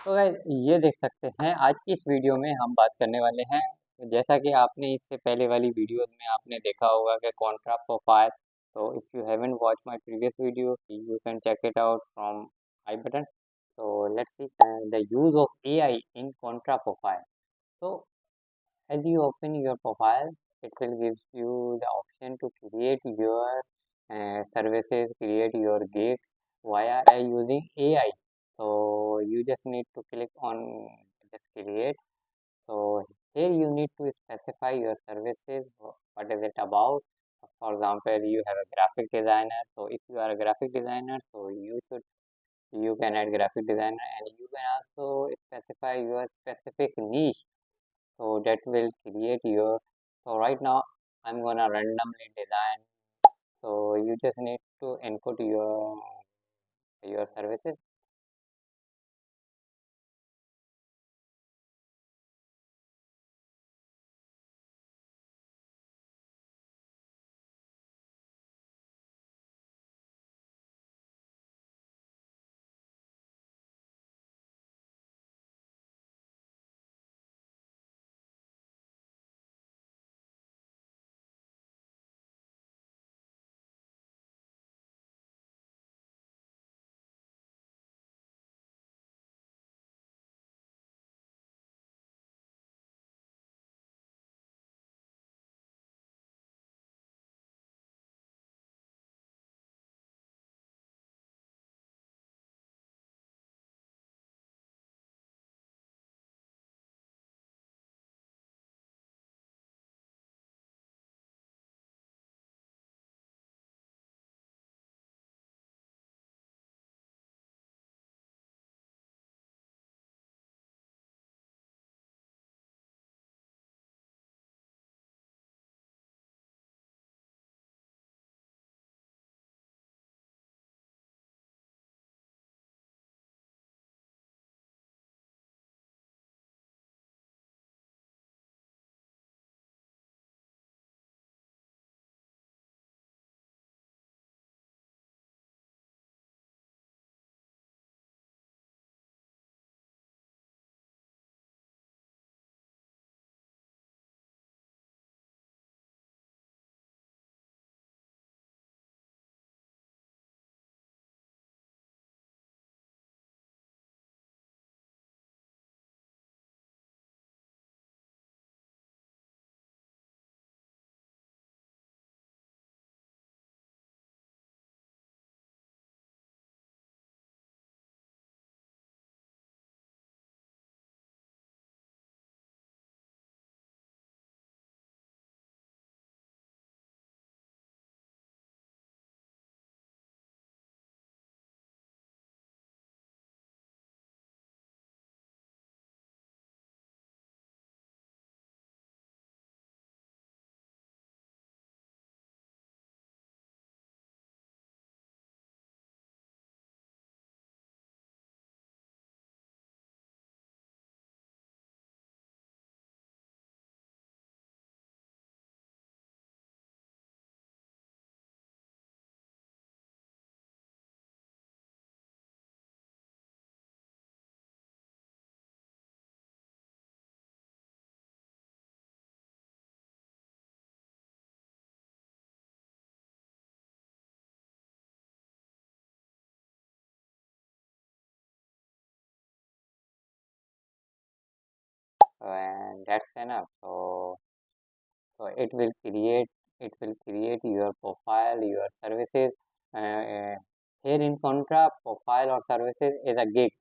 तो गाइस ये देख सकते हैं आज की इस वीडियो में हम बात करने वाले हैं। जैसा कि आपने इससे पहले वाली वीडियो में आपने देखा होगा कि कॉन्ट्रा प्रोफाइल। तो if you haven't watch my previous video you can check it out from I button. तो let's see the use of AI in contra profile. तो as you open your profile, it will give you the option to create your services, create your gigs via using AI. So you just need to click on just create. So here you need to specify your services, what is it about. For example, you have a graphic designer. So if you are a graphic designer, so you can add graphic designer, and you can also specify your specific niche, so that will create your. So right now I'm gonna randomly design, so you just need to input your services. And that's enough. So it will create your profile, your services. Here in contra, profile or services is a gig,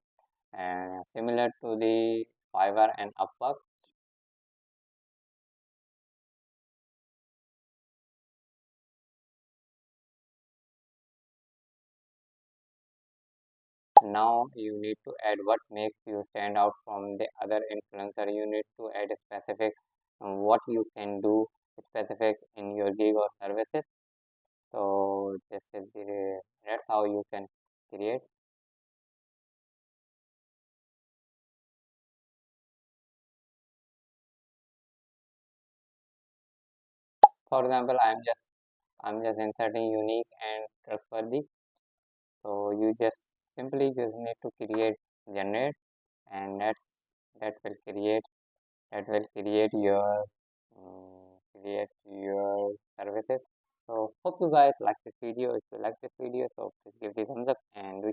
similar to the Fiverr and Upwork. Now you need to add what makes you stand out from the other influencer. You need to add a specific what you can do specific in your gig or services. So that's how you can create. For example, I'm just inserting unique and trustworthy. So you just simply just need to create generate. and that will create that will create your services. So hope you guys like this video. If you like this video, so please give this thumbs up and do